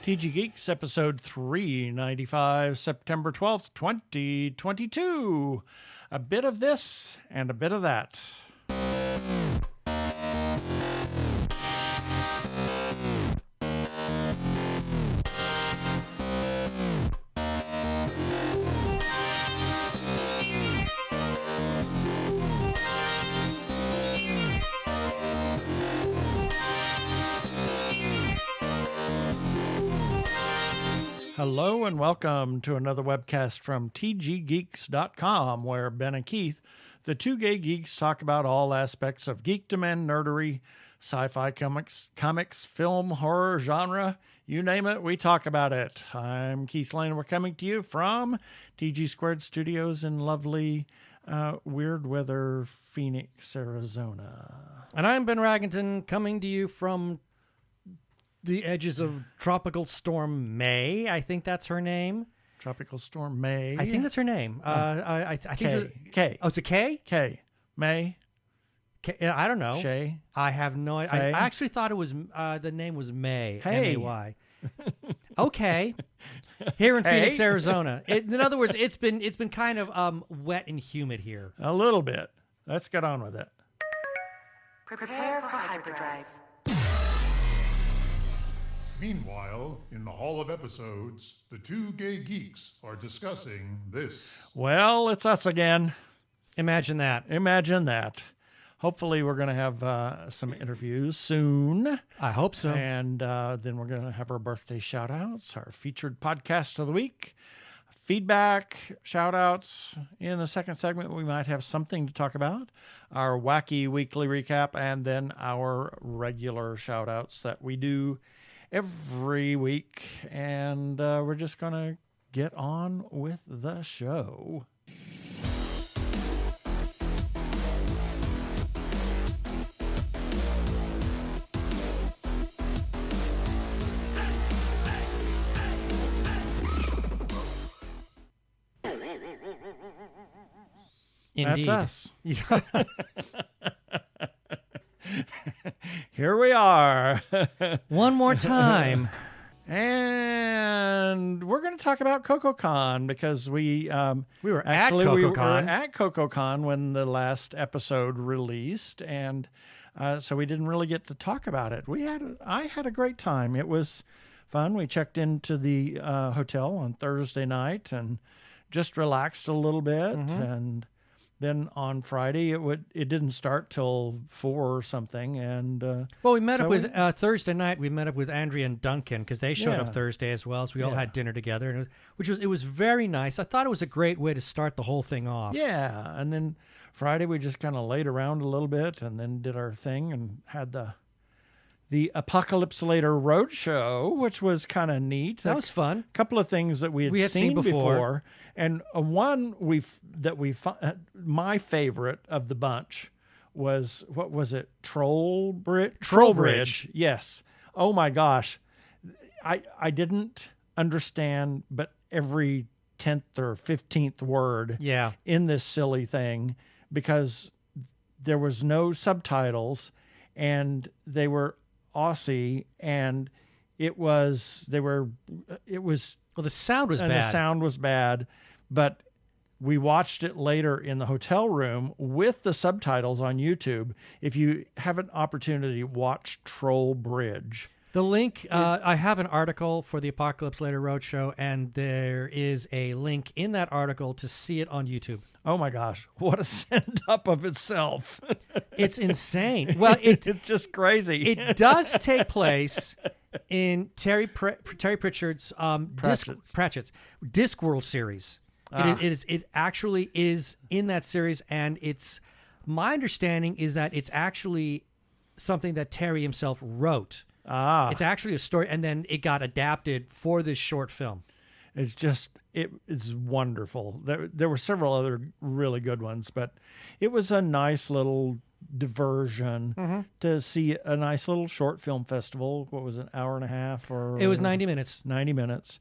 TG Geeks, episode 395, September 12th, 2022. A bit of this and a bit of that. Hello and welcome to another webcast from TGGeeks.com, where Ben and Keith, the two gay geeks, talk about all aspects of Geek-dom and Nerd-ery, sci-fi, comics, film, horror, genre, you name it, we talk about it. I'm Keith Lane. We're coming to you from TG Squared Studios in lovely weird weather Phoenix, Arizona. And I'm Ben Raggington, coming to you from the edges of Tropical Storm May. I think that's her name. Tropical Storm May. I think that's her name. I think K. Oh, it's a K? K. May. K. I don't know. Shay. I have no idea. I actually thought it was the name was May. Hey. M-A-Y. Okay. Here in Phoenix, Arizona. In other words, it's been kind of wet and humid here. A little bit. Let's get on with it. Prepare for hyperdrive. Meanwhile, in the Hall of Episodes, the two gay geeks are discussing this. Well, it's us again. Imagine that. Imagine that. Hopefully, we're going to have some interviews soon. I hope so. And then we're going to have our birthday shout-outs, our featured podcast of the week, feedback, shout-outs. In the second segment, we might have something to talk about, our wacky weekly recap, and then our regular shout-outs that we do every week, and we're just going to get on with the show. Indeed. That's us. Here we are. One more time. And we're going to talk about CoKoCon because we were at CoKoCon. at CoKoCon when the last episode released, and so we didn't really get to talk about it. I had a great time. It was fun. We checked into the hotel on Thursday night and just relaxed a little bit, and then on Friday, it didn't start till 4 or something, and well, we met up with Thursday night. We met up with Andrea and Duncan because they showed up Thursday as well. So we all had dinner together, and it was very nice. I thought it was a great way to start the whole thing off. Yeah, and then Friday we just kind of laid around a little bit, and then did our thing and had the Apocalypse Later Roadshow, which was kind of neat. That was fun. A couple of things that we had seen before. And one my favorite of the bunch was, what was it? Troll Bridge. Yes. Oh my gosh. I didn't understand, but every 10th or 15th word in this silly thing, because there was no subtitles and they were Aussie, and well, the sound was bad. The sound was bad, but we watched it later in the hotel room with the subtitles on YouTube. If you have an opportunity, watch Troll Bridge. The link, I have an article for the Apocalypse Later Roadshow, and there is a link in that article to see it on YouTube. Oh my gosh, what a send-up of itself. It's insane. Well, it's just crazy. It does take place in Terry Pratchett's Discworld series. It actually is in that series, and my understanding is that it's actually something that Terry himself wrote. It's actually a story, and then it got adapted for this short film. It's wonderful. There were several other really good ones, but it was a nice little diversion to see a nice little short film festival. What was it, an hour and a half? It was 90 minutes. 90 minutes.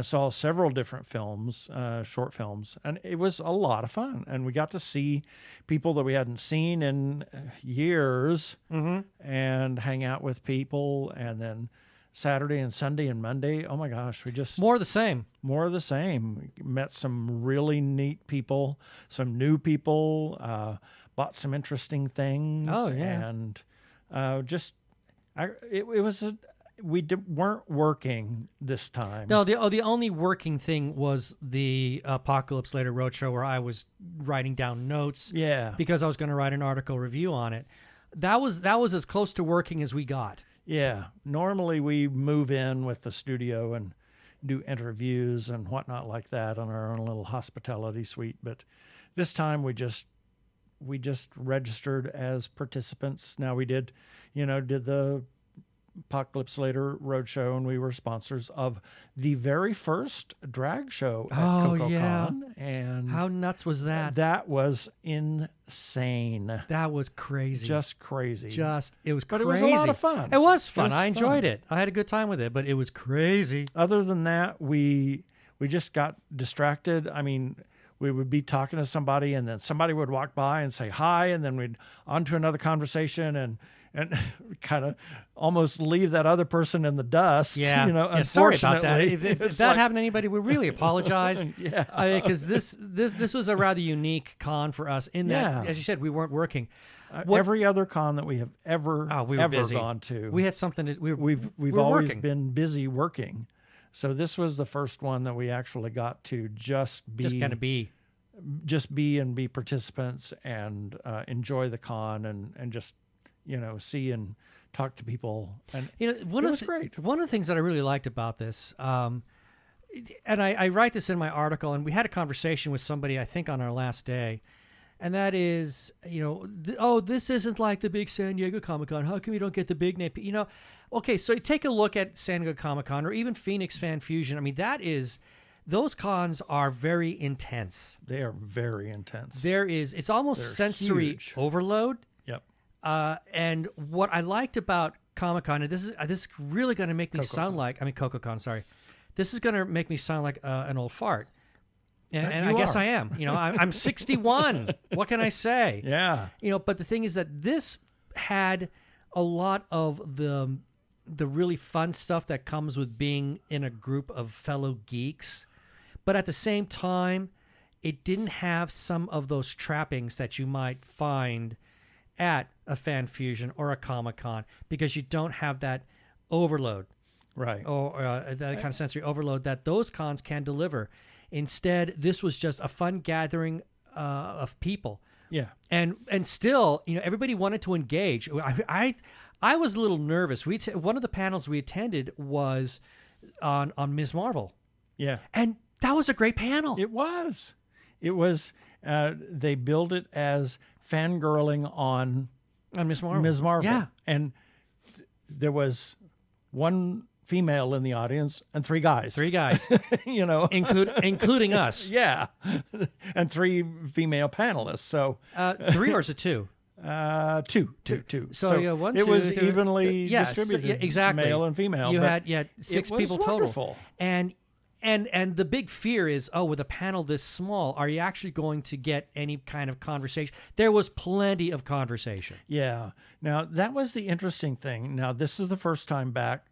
Saw several different films, short films, and it was a lot of fun. And we got to see people that we hadn't seen in years and hang out with people. And then Saturday and Sunday and Monday, oh my gosh, we just... More of the same. More of the same. We met some really neat people, some new people, bought some interesting things. Oh, yeah. And we weren't working this time. No, the only working thing was the Apocalypse Later Roadshow, where I was writing down notes. Yeah. Because I was going to write an article review on it. That was as close to working as we got. Yeah. Normally we move in with the studio and do interviews and whatnot like that on our own little hospitality suite. But this time we just registered as participants. Now we did the Apocalypse Later Roadshow, and we were sponsors of the very first drag show at CoKoCon. Yeah. And how nuts was that? That was insane. That was crazy. Just crazy. It was crazy. But it was a lot of fun. It was fun. I enjoyed it. I had a good time with it, but it was crazy. Other than that, we just got distracted. I mean, we would be talking to somebody, and then somebody would walk by and say hi, and then we'd on to another conversation, and kind of almost leave that other person in the dust. Yeah. Unfortunately. Sorry about that. If that happened to anybody, we really apologize. Yeah. Because this was a rather unique con for us in that, as you said, we weren't working. Every other con that we have ever gone to, we had something. We've always been busy working. So this was the first one that we actually got to just be and be participants and enjoy the con and just see and talk to people. And one of the things that I really liked about this, and I write this in my article, and we had a conversation with somebody, I think, on our last day, and that is, this isn't like the big San Diego Comic-Con. How come we don't get the big name? Okay, so take a look at San Diego Comic-Con or even Phoenix Fan Fusion. I mean, those cons are very intense. They are very intense. It's almost sensory overload. Yep. And what I liked about Comic-Con, and this is really going to make me sound like, CoKoCon, sorry. This is going to make me sound like an old fart. And I guess I am. I'm 61. What can I say? Yeah. But the thing is that this had a lot of the really fun stuff that comes with being in a group of fellow geeks. But at the same time, it didn't have some of those trappings that you might find at a Fan Fusion or a Comic-Con, because you don't have that overload. Right. Or that kind of sensory overload that those cons can deliver. Instead, this was just a fun gathering of people. Yeah. And still, everybody wanted to engage. I was a little nervous. One of the panels we attended was on Ms. Marvel. Yeah. And that was a great panel. It was. They billed it as fangirling on Ms. Marvel. Ms. Marvel. Yeah. And there was one female in the audience and three guys. Including us. Yeah. And three female panelists. So 3 or is it 2? Two. So yeah, one, it two, was three, evenly distributed. Yeah, exactly. Male and female. You had 6 people total. Wonderful. And the big fear is, with a panel this small, are you actually going to get any kind of conversation? There was plenty of conversation. Yeah. Now, that was the interesting thing. Now, this is the first time back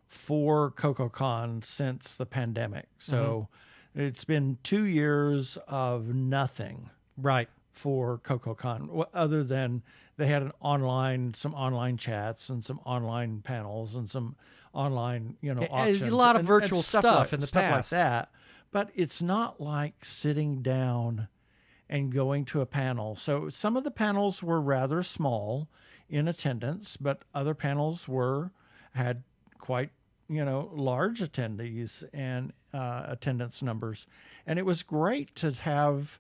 for CoKoCon since the pandemic. So it's been 2 years of nothing. Right. For CoKoCon, other than they had some online chats and some online panels and some online, auctions. A lot of virtual and stuff in the past. Like that. But it's not like sitting down and going to a panel. So some of the panels were rather small in attendance, but other panels had quite, large attendees and attendance numbers. And it was great to have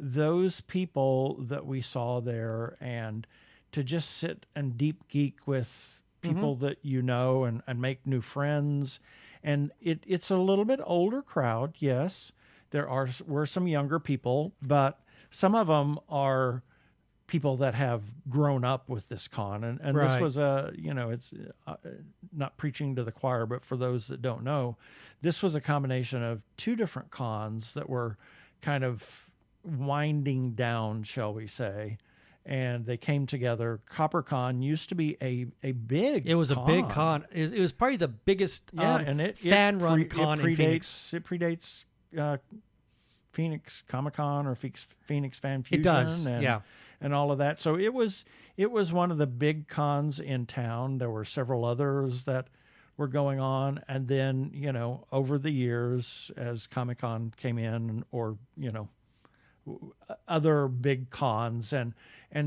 those people that we saw there and to just sit and deep geek with people that and make new friends. And it's a little bit older crowd, yes. Were some younger people, but some of them are people that have grown up with this con. And right. This was it's not preaching to the choir, but for those that don't know, this was a combination of 2 different cons that were kind of winding down, shall we say, and they came together. CoKoCon used to be a big. It was con. a big con. It was probably the biggest and fan-run con in Phoenix. It predates Phoenix Comic-Con or Phoenix Fan Fusion. It does, and all of that. So it was one of the big cons in town. There were several others that were going on, and then over the years as Comic-Con came in, or other big cons and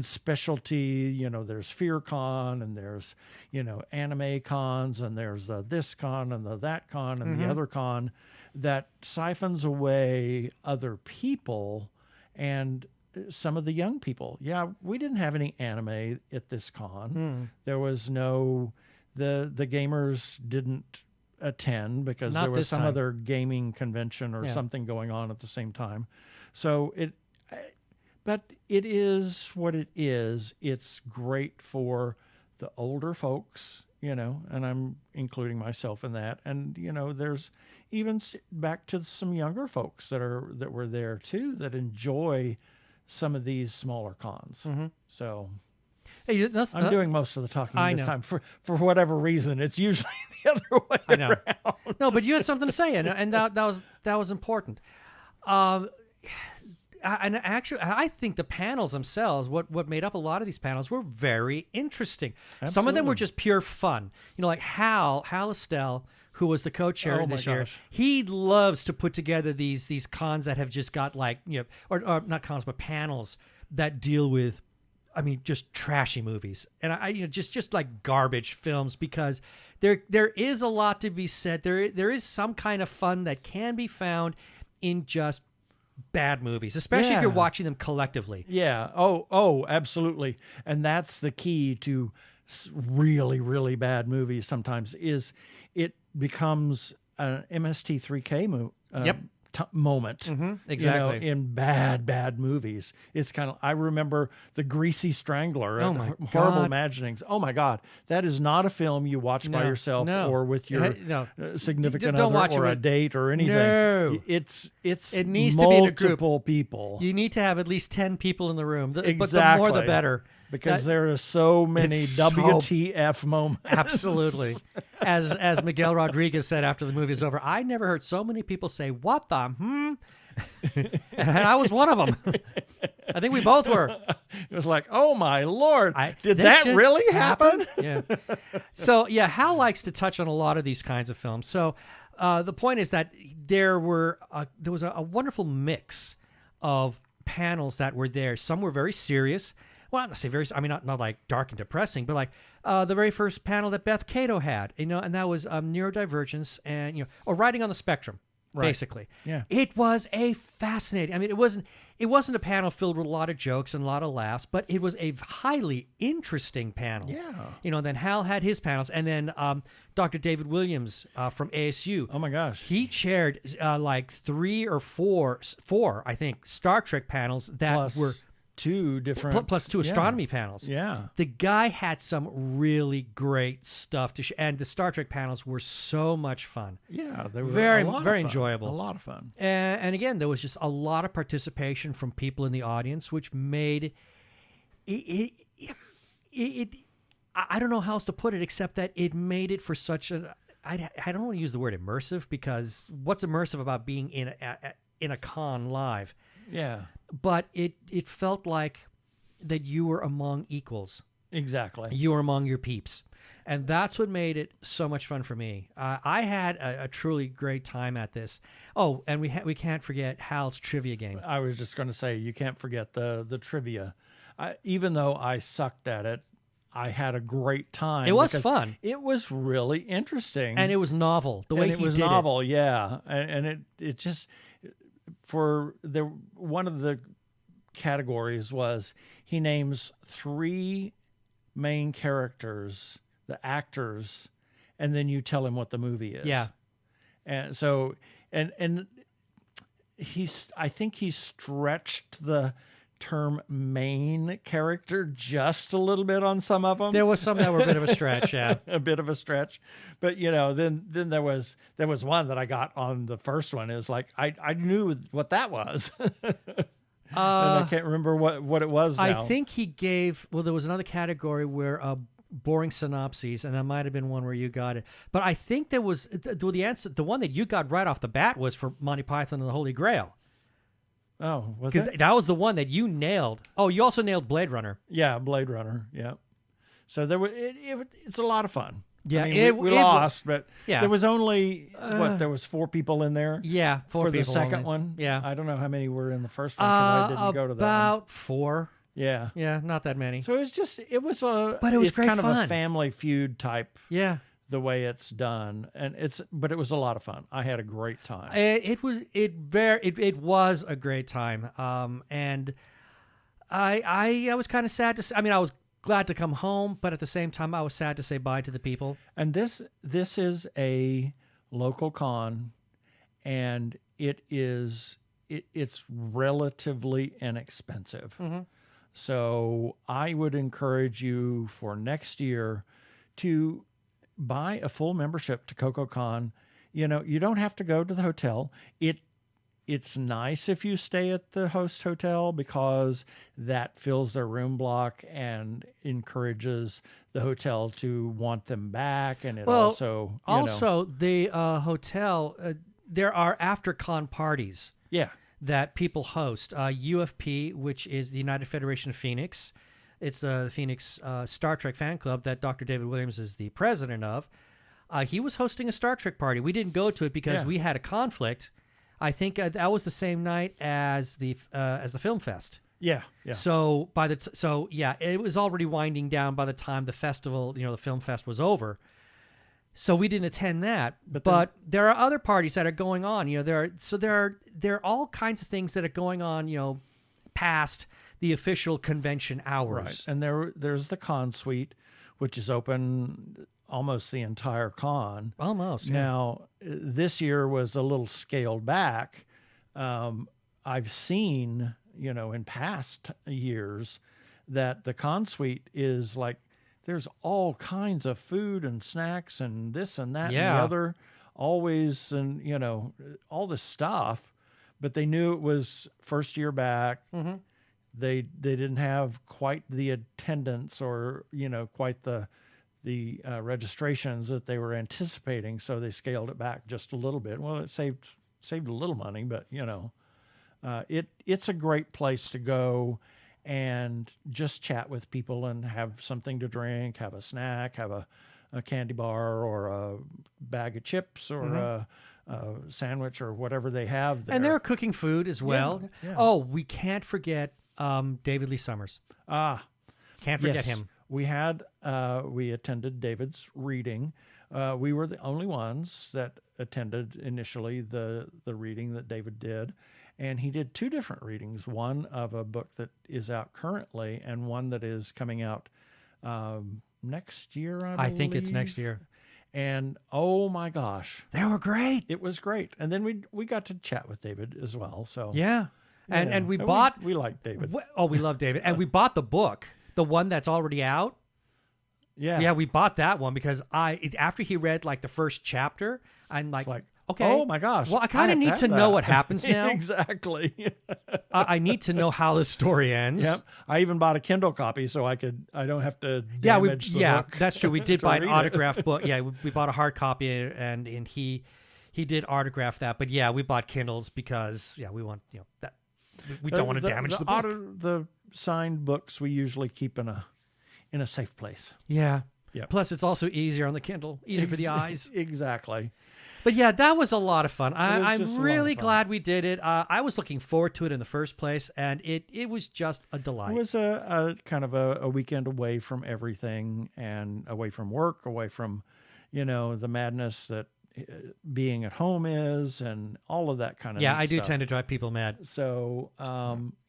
specialty, there's FearCon, and there's anime cons, and there's this con and that con and the other con that siphons away other people and some of the young people. Yeah, we didn't have any anime at this con. There was no, the gamers didn't attend because there was some other gaming convention or something going on at the same time. So but it is what it is. It's great for the older folks, and I'm including myself in that. And, there's even back to some younger folks that were there too, that enjoy some of these smaller cons. So hey, I'm doing most of the talking this time for whatever reason. It's usually the other way around. No, but you had something to say, and that was important. And actually, I think the panels themselves, what made up a lot of these panels, were very interesting. Absolutely. Some of them were just pure fun. Like Hal Estelle, who was the co-chair this year. He loves to put together these cons that have just got or not cons, but panels that deal with, just trashy movies, and I just like garbage films, because there is a lot to be said. There is some kind of fun that can be found in just bad movies, especially if you're watching them collectively. Yeah. Oh, absolutely. And that's the key to really, really bad movies sometimes, is it becomes an MST3K moment. Exactly. In bad movies. It's kind of, I remember The Greasy Strangler. Oh my Horrible God. Imaginings. Oh my God. That is not a film you watch by yourself or with your significant other or a date or anything. No. It needs to be in a group. Multiple people. You need to have at least 10 people in the room. Exactly. But the more the better. Because there are so many WTF moments. Absolutely. As Miguel Rodriguez said after the movie was over, I never heard so many people say, "What the And I was one of them. I think we both were. It was like, oh my Lord, did that really happen? Yeah. So Hal likes to touch on a lot of these kinds of films. So the point is that there was a wonderful mix of panels that were there. Some were very serious. Well, I'm not say very. Not like dark and depressing, but like the very first panel that Beth Cato had, and that was neurodivergence and or writing on the spectrum, basically. Yeah, it was a fascinating. It wasn't a panel filled with a lot of jokes and a lot of laughs, but it was a highly interesting panel. Yeah, And then Hal had his panels, and then Dr. David Williams from ASU. Oh my gosh, he chaired like 3 or 4, I think, Star Trek panels that were. 2 different plus 2 astronomy panels. Yeah, the guy had some really great stuff to and the Star Trek panels were so much fun. Yeah, they were very enjoyable, a lot of fun. And again, there was just a lot of participation from people in the audience, which made it. I don't know how else to put it, except that it made it for such a. I don't want to use the word immersive, because what's immersive about being in a con live? Yeah. But it felt like that you were among equals. Exactly. You were among your peeps. And that's what made it so much fun for me. I had a truly great time at this. Oh, and we can't forget Hal's trivia game. I was just going to say, you can't forget the trivia. Even though I sucked at it, I had a great time. It was fun. It was really interesting. And it was novel. The way he did it. It was novel, yeah. And it just... one of the categories was he names 3 main characters, the actors, and then you tell him what the movie is. Yeah. And so and I think he stretched the term main character just a little bit on some of them. There was some that were a bit of a stretch, yeah. A bit of a stretch. But then there was one that I got on the first one. It was like I knew what that was. I can't remember what it was now. I think he gave, there was another category where boring synopses, and that might have been one where you got it. But I think there was, the answer, the one that you got right off the bat was for Monty Python and the Holy Grail. Oh, was it? That was the one that you nailed. Oh, you also nailed Blade Runner. Yeah, Blade Runner, yeah. So there was, it's a lot of fun. Yeah, I mean, we lost, but there was only, there was 4 people in there? Yeah, 4 people. For the second only. one? Yeah. I don't know how many were in the first one because I didn't go to that one. About 4. Yeah. Yeah, not that many. So But it was great kind fun. of a Family Feud type. Yeah. The way it's done, and but it was a lot of fun. I had a great time. It was a great time. And I was kind of sad to. I mean, I was glad to come home, but at the same time, I was sad to say bye to the people. And this is a local con, and it's relatively inexpensive. Mm-hmm. So I would encourage you for next year to buy a full membership to CoKoCon. You know, you don't have to go to the hotel. It's nice if you stay at the host hotel because that fills their room block and encourages the hotel to want them back. And it also the hotel, there are after con parties. Yeah. That people host. UFP, which is the United Federation of Phoenix. It's the Phoenix Star Trek fan club that Dr. David Williams is the president of. He was hosting a Star Trek party. We didn't go to it because we had a conflict. I think that was the same night as the film fest. Yeah, yeah. So it was already winding down by the time the festival, the film fest was over. So we didn't attend that. But there are other parties that are going on. There are all kinds of things that are going on. Past the official convention hours. Right. And there's the con suite, which is open almost the entire con. Almost. Yeah. Now, this year was a little scaled back. I've seen, in past years that the con suite is like, there's all kinds of food and snacks and this and that and the other, always, and, all this stuff. But they knew it was first year back. Mm-hmm. They didn't have quite the attendance or quite the registrations that they were anticipating, so they scaled it back just a little bit. Well, it saved a little money, but it's a great place to go and just chat with people and have something to drink, have a snack, have a candy bar or a bag of chips or a sandwich or whatever they have there. And they're cooking food as well. Yeah. Oh, we can't forget David Lee Summers. Can't forget him. We attended David's reading. We were the only ones that attended initially the reading that David did. And he did 2 different readings, one of a book that is out currently and one that is coming out next year, I believe. I think it's next year. And oh my gosh, they were great. It was great. And then we got to chat with David as well. So yeah. And we like David. We love David. And we bought the book, the one that's already out. Yeah. Yeah, we bought that one because after he read like the first chapter, I'm like okay. Oh my gosh. Well, I kind of need to know what happens now. Exactly. I need to know how the story ends. Yep. I even bought a Kindle copy so I don't have to damage the book. That's true. We did buy an autographed book. Yeah, we bought a hard copy and he did autograph that. But yeah, we bought Kindles because we want that we don't want to damage the book. The signed books we usually keep in a safe place. Yeah. Yep. Plus, it's also easier on the Kindle, easier for the eyes. Exactly. But yeah, that was a lot of fun. I'm really glad we did it. I was looking forward to it in the first place, and it was just a delight. It was a kind of a weekend away from everything and away from work, away from, the madness that being at home is and all of that kind of I do stuff. tend to drive people mad. So,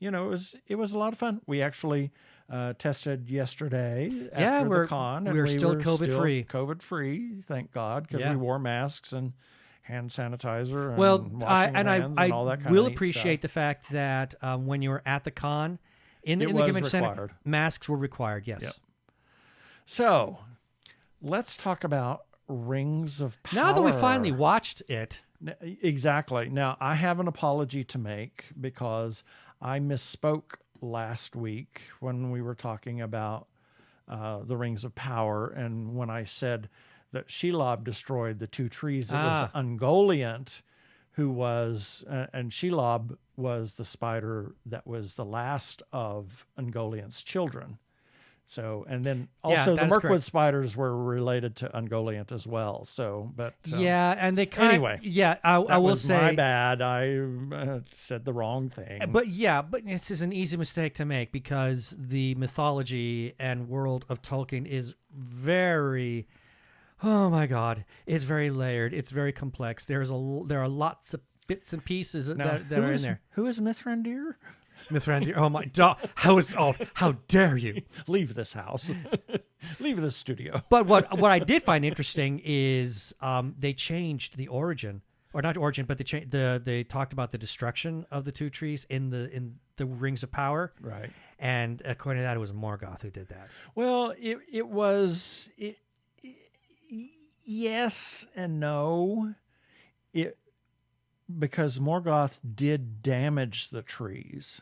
it was a lot of fun. We actually tested yesterday after the con. And we were still COVID-free. COVID-free, thank God, because we wore masks and hand sanitizer and washing hands I and all that kind of will neat appreciate stuff. the fact that when you were at the con, in the convention center, masks were required, yes. Yep. So, let's talk about Rings of Power. Now that we finally watched it. Exactly. Now, I have an apology to make because I misspoke last week when we were talking about the Rings of Power, and when I said that Shelob destroyed the 2 trees, it was Ungoliant who was, and Shelob was the spider that was the last of Ungoliant's children. So, and then also the Mirkwood spiders were related to Ungoliant as well. So, but and they kind anyway, I will say my bad. I said the wrong thing. But this is an easy mistake to make because the mythology and world of Tolkien is very, oh my God, it's very layered. It's very complex. There are lots of bits and pieces that are in there. Who is Mithrandir? Mithrandir, oh my God! How dare you leave this house, leave this studio? But what I did find interesting is they changed the origin, or not origin, but they talked about the destruction of the 2 trees in the Rings of Power, right? And according to that, it was Morgoth who did that. Well, it was yes and no, because Morgoth did damage the trees.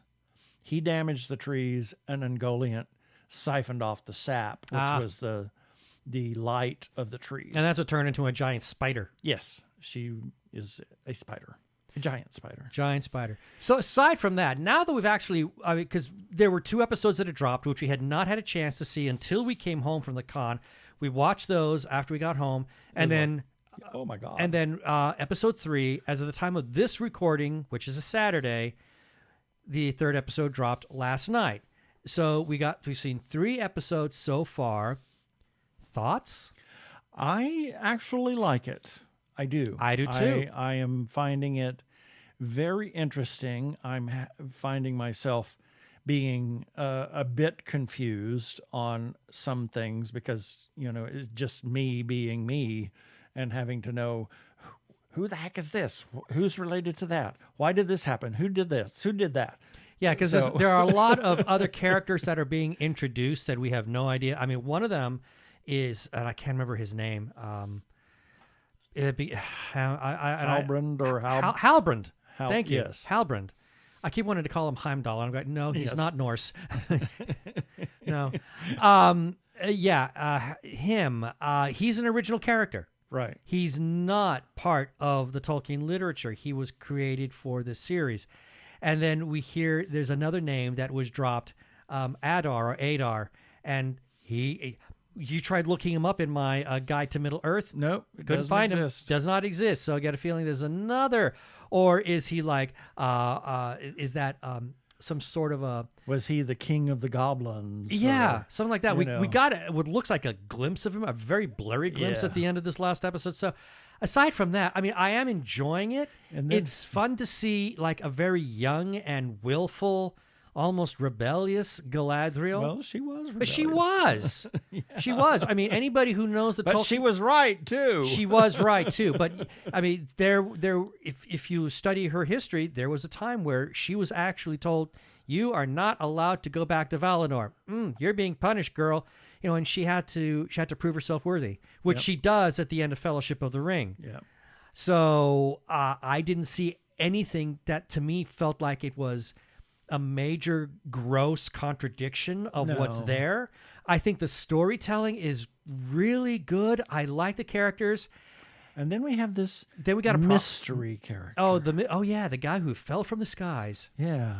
He damaged the trees, and Ungoliant siphoned off the sap, which was the light of the trees. And that's what turned into a giant spider. Yes, she is a spider. A giant spider. Giant spider. So aside from that, now that we've actually, because there were 2 episodes that had dropped, which we had not had a chance to see until we came home from the con. We watched those after we got home, and then... oh my God. And then episode 3, as of the time of this recording, which is a Saturday, the 3rd episode dropped last night. So we've seen 3 episodes so far. Thoughts? I actually like it. I do. I do too. I am finding it very interesting. I'm finding myself being a bit confused on some things because, it's just me being me and having to know who the heck is this? Who's related to that? Why did this happen? Who did this? Who did that? Yeah, because there are a lot of other characters that are being introduced that we have no idea. I mean, one of them is, and I can't remember his name. It'd be Halbrand or Halbrand. Thank you. Yes. Halbrand. I keep wanting to call him Heimdall. I'm going, no, he's not Norse. No. Him. He's an original character. Right. He's not part of the Tolkien literature. He was created for this series. And then we hear there's another name that was dropped, Adar, and you tried looking him up in my Guide to Middle Earth. Nope. Couldn't find him. Does not exist. So I get a feeling there's another. Or is he like, is that some sort of a... Was he the king of the goblins? Yeah, something like that. We got what looks like a glimpse of him, a very blurry glimpse at the end of this last episode. So aside from that, I mean, I am enjoying it. And it's fun to see like a very young and willful, almost rebellious Galadriel. Well, she was rebellious. But she was. Yeah. She was. I mean, anybody who knows the Tolkien... But she was right, too. She was right, too. But, I mean, if you study her history, there was a time where she was actually told, you are not allowed to go back to Valinor. You're being punished, girl. And she had to prove herself worthy, which she does at the end of Fellowship of the Ring. Yeah. So I didn't see anything that, to me, felt like it was a major gross contradiction of what's there. I think the storytelling is really good. I like the characters. And then we have this mystery character. The guy who fell from the skies. Yeah.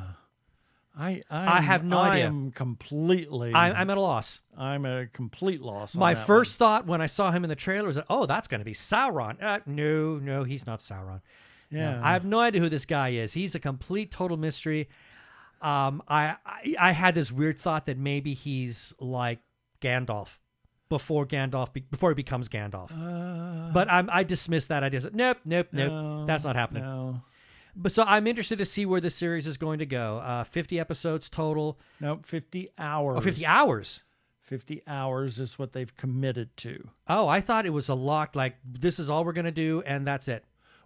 I have no idea. I'm completely... I'm at a loss. I'm at a complete loss. My first thought when I saw him in the trailer was, that's going to be Sauron. No, he's not Sauron. Yeah. No, I have no idea who this guy is. He's a complete, total mystery. I had this weird thought that maybe he's like Gandalf before he becomes Gandalf. But I dismissed that idea. Nope. That's not happening. No. But so I'm interested to see where the series is going to go. 50 episodes total. Nope, 50 hours. Oh, 50 hours. 50 hours is what they've committed to. Oh, I thought it was a lock, like this is all we're going to do and that's it.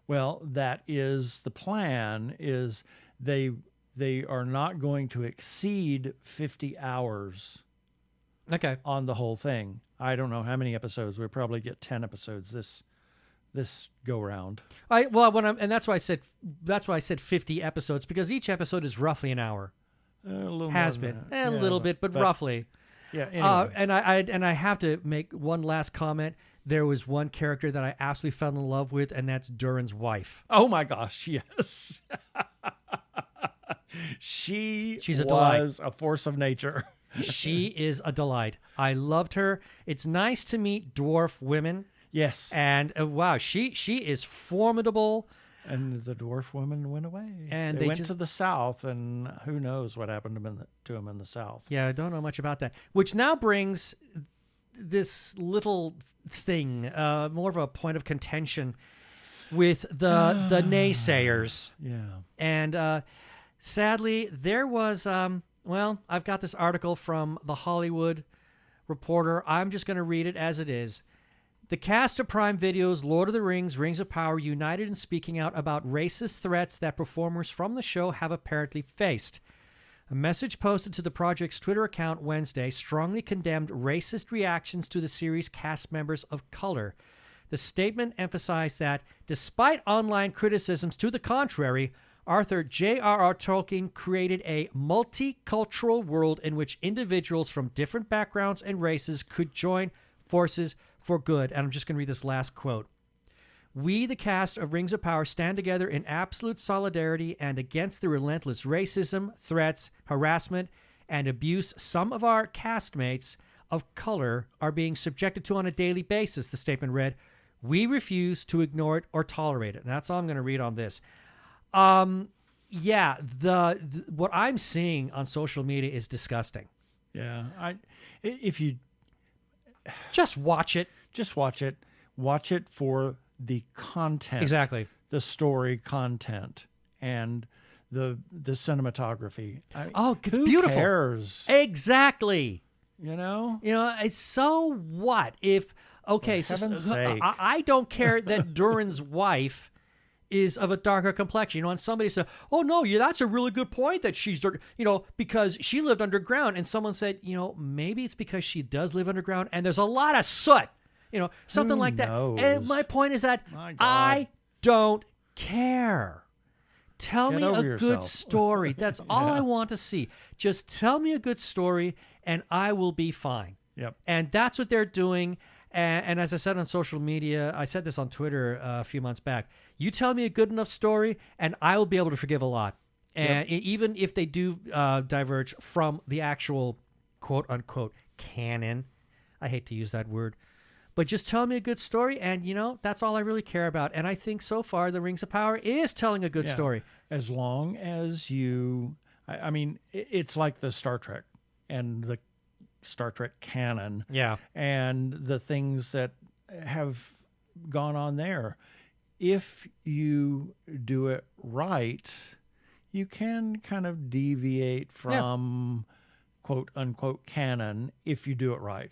Well, that is the plan, is they are not going to exceed 50 hours on the whole thing. I don't know how many episodes. We'll probably get 10 episodes this go round. That's why I said 50 episodes, because each episode is roughly an hour. A little Has more been than that. a little bit, but roughly. Yeah. Anyway. And I have to make one last comment. There was one character that I absolutely fell in love with, and that's Durin's wife. Oh my gosh, yes. She's a delight. Was a force of nature. She is a delight. I loved her. It's nice to meet dwarf women. Yes. And wow, she is formidable. And the dwarf women went away. And they went to the south, and who knows what happened to them in the south. Yeah, I don't know much about that. Which now brings this little thing, more of a point of contention with the naysayers. Yeah. And sadly, there was, I've got this article from The Hollywood Reporter. I'm just going to read it as it is. The cast of Prime Video's Lord of the Rings, Rings of Power united in speaking out about racist threats that performers from the show have apparently faced. A message posted to the project's Twitter account Wednesday strongly condemned racist reactions to the series' cast members of color. The statement emphasized that, despite online criticisms to the contrary, Author J.R.R. Tolkien created a multicultural world in which individuals from different backgrounds and races could join forces for good. And I'm just going to read this last quote. We, the cast of Rings of Power, stand together in absolute solidarity and against the relentless racism, threats, harassment, and abuse some of our castmates of color are being subjected to on a daily basis, the statement read. We refuse to ignore it or tolerate it. And that's all I'm going to read on this. Yeah, what I'm seeing on social media is disgusting. Yeah, if you just watch it. Just watch it. Watch it for the content. Exactly. The story content and the cinematography. It's beautiful. Who cares? Exactly. You know? It's so what? If, okay, for so heaven's sake. I don't care that Durin's wife is of a darker complexion, and somebody said, oh no, that's a really good point that she's dark, because she lived underground, and someone said, maybe it's because she does live underground and there's a lot of soot, something like that. And my point is that I don't care. Tell me a good story. That's all I want to see. Just tell me a good story and I will be fine. Yep. And that's what they're doing. And as I said on social media, I said this on Twitter a few months back, you tell me a good enough story and I will be able to forgive a lot. And even if they do diverge from the actual quote unquote canon, I hate to use that word, but just tell me a good story and, that's all I really care about. And I think so far the Rings of Power is telling a good story. As long as I mean, it's like the Star Trek and the Star Trek canon, and the things that have gone on there. If you do it right, you can kind of deviate from quote unquote canon if you do it right.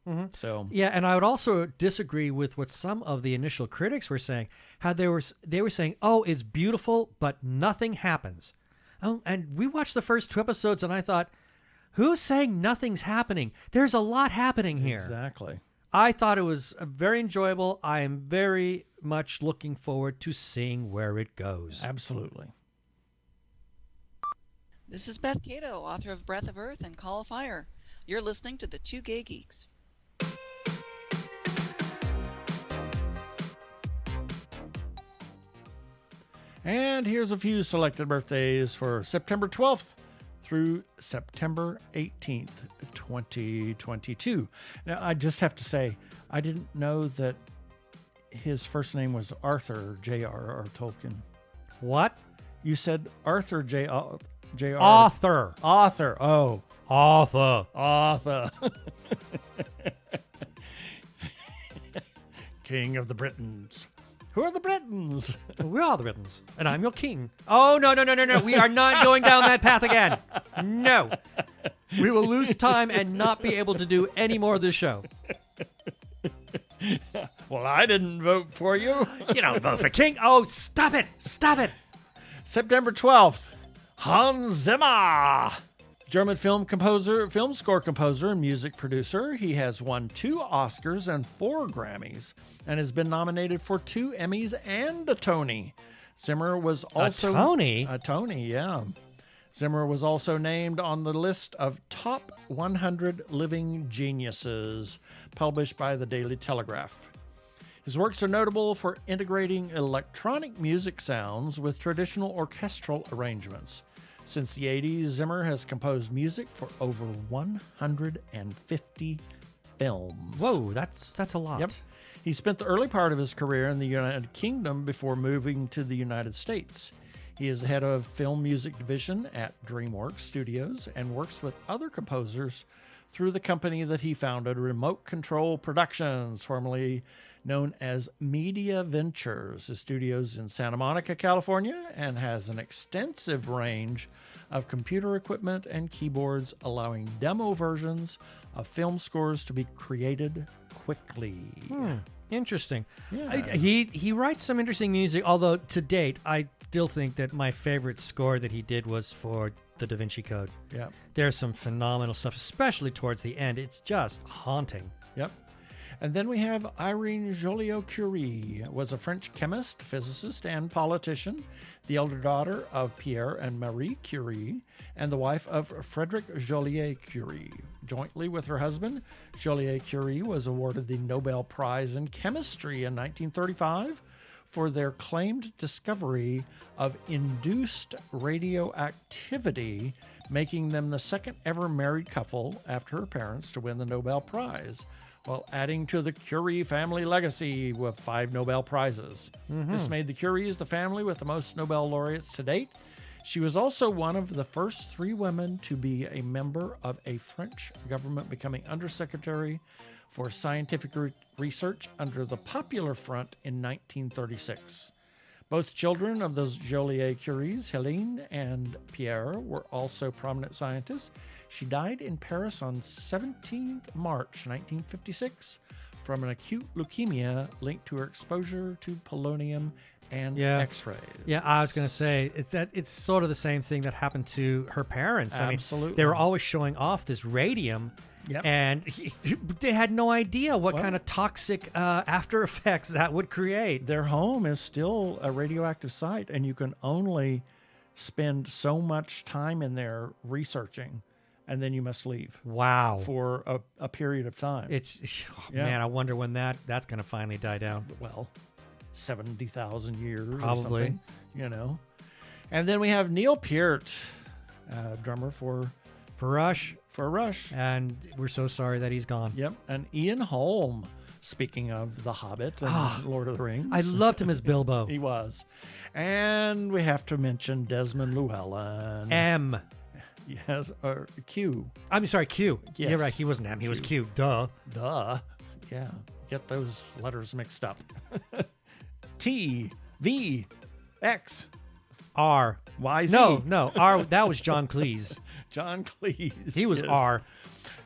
Mm-hmm. So and I would also disagree with what some of the initial critics were saying. How they were saying, "Oh, it's beautiful, but nothing happens." Oh, and we watched the first 2 episodes, and I thought, who's saying nothing's happening? There's a lot happening here. Exactly. I thought it was very enjoyable. I am very much looking forward to seeing where it goes. Absolutely. This is Beth Cato, author of Breath of Earth and Call of Fire. You're listening to the Two Gay Geeks. And here's a few selected birthdays for September 12th through September 18th, 2022. Now, I just have to say, I didn't know that his first name was Arthur J.R.R. Tolkien. What? You said Arthur J.R. Author. Author. Oh. Author. King of the Britons. Who are the Britons? We're all the Britons, and I'm your king. Oh, no. We are not going down that path again. No. We will lose time and not be able to do any more of this show. Well, I didn't vote for you. You don't vote for king. Oh, stop it. September 12th, Hans Zimmer. German film score composer, and music producer. He has won 2 Oscars and 4 Grammys, and has been nominated for 2 Emmys and a Tony. Zimmer was also a Tony. A Tony, yeah. Zimmer was also named on the list of top 100 living geniuses, published by the Daily Telegraph. His works are notable for integrating electronic music sounds with traditional orchestral arrangements. Since the 80s, Zimmer has composed music for over 150 films. Whoa, that's a lot. Yep. He spent the early part of his career in the United Kingdom before moving to the United States. He is the head of film music division at DreamWorks Studios and works with other composers through the company that he founded, Remote Control Productions, formerly known as Media Ventures. The studio's in Santa Monica, California, and has an extensive range of computer equipment and keyboards, allowing demo versions of film scores to be created quickly. Interesting. Yeah. He writes some interesting music, although to date, I still think that my favorite score that he did was for the Da Vinci Code. Yeah. There's some phenomenal stuff, especially towards the end. It's just haunting. Yep. And then we have Irene Julio Curie, was a French chemist, physicist, and politician, the elder daughter of Pierre and Marie Curie, and the wife of Frédéric Joliot-Curie. Jointly with her husband, Joliot-Curie was awarded the Nobel Prize in Chemistry in 1935 for their claimed discovery of induced radioactivity, making them the second ever married couple after her parents to win the Nobel Prize, while adding to the Curie family legacy with 5 Nobel Prizes. This made the Curies the family with the most Nobel laureates to date. She was also one of the first 3 women to be a member of a French government, becoming Undersecretary for Scientific Research under the Popular Front in 1936. Both children of those Joliet-Curies, Helene and Pierre, were also prominent scientists. She died in Paris on 17th March 1956 from an acute leukemia linked to her exposure to polonium and X-rays. Yeah, I was going to say it's sort of the same thing that happened to her parents. Absolutely. I mean, they were always showing off this radium. Yep. And they had no idea what kind of toxic after effects that would create. Their home is still a radioactive site, and you can only spend so much time in there researching, and then you must leave. Wow. For a period of time. Man, I wonder when that's going to finally die down. Well, 70,000 years probably. Or something, you know. And then we have Neil Peart, drummer for Rush. And we're so sorry that he's gone. Yep. And Ian Holm, speaking of The Hobbit and Lord of the Rings. I loved him as Bilbo. He was. And we have to mention Desmond Llewellyn. M. Yes, or Q. I'm sorry, Q. Yes. You're right, he wasn't M, he was Q. Duh. Yeah, get those letters mixed up. T, V, X, R. Y, Z. No, R. That was John Cleese. John Cleese. He was R.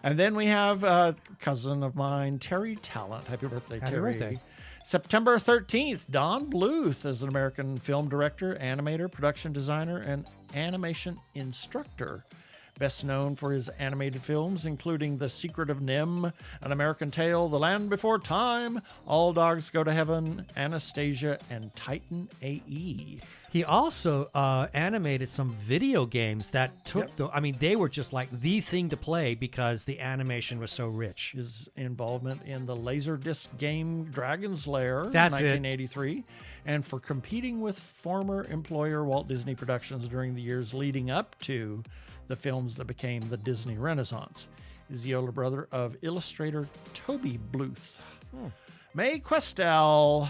And then we have a cousin of mine, Terry Talent. Happy birthday, Terry. Happy birthday. September 13th, Don Bluth is an American film director, animator, production designer, and animation instructor. Best known for his animated films, including The Secret of Nim, An American Tale, The Land Before Time, All Dogs Go to Heaven, Anastasia, and Titan A.E. He also animated some video games that took they were just like the thing to play because the animation was so rich. His involvement in the Laserdisc game Dragon's Lair in That's 1983, and for competing with former employer Walt Disney Productions during the years leading up to the films that became the Disney Renaissance. He's the older brother of illustrator Toby Bluth. Mae Questel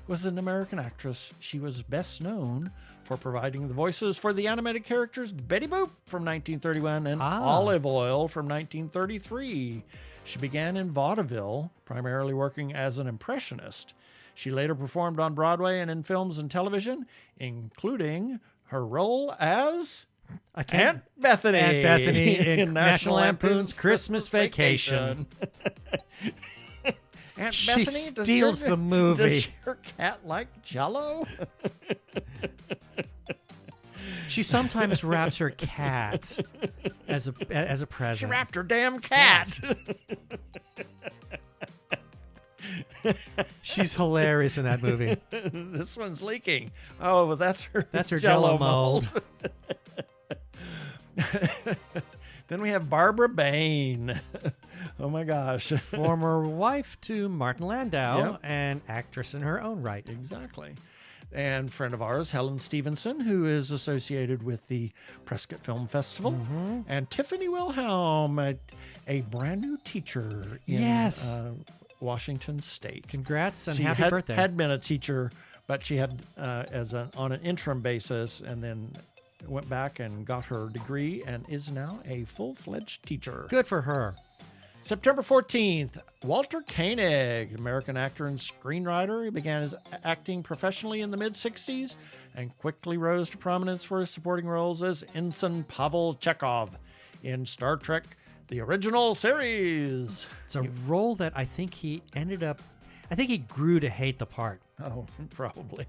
was an American actress. She was best known for providing the voices for the animated characters Betty Boop from 1931 and Olive Oil from 1933. She began in vaudeville, primarily working as an impressionist. She later performed on Broadway and in films and television, including her role as Aunt Bethany in National Lampoon's Christmas Vacation. Aunt She Bethany steals the movie. Does your cat like Jell-O? She sometimes wraps her cat as a present. She wrapped her damn cat. She's hilarious in that movie. This one's leaking. Oh, well, that's her Jello mold. Then we have Barbara Bain. Oh my gosh. Former wife to Martin Landau, Yep. and actress in her own right. Exactly. And friend of ours, Helen Stevenson, who is associated with the Prescott Film Festival. Mm-hmm. And Tiffany Wilhelm, a brand new teacher in Washington State. Congrats and She happy birthday. had been a teacher, but she had on an interim basis, and then went back and got her degree and is now a full-fledged teacher. Good for her. September 14th, Walter Koenig, American actor and screenwriter. He began his acting professionally in the mid-60s and quickly rose to prominence for his supporting roles as Ensign Pavel Chekhov in Star Trek, the original series. It's a role that I think he grew to hate the part. Oh, probably.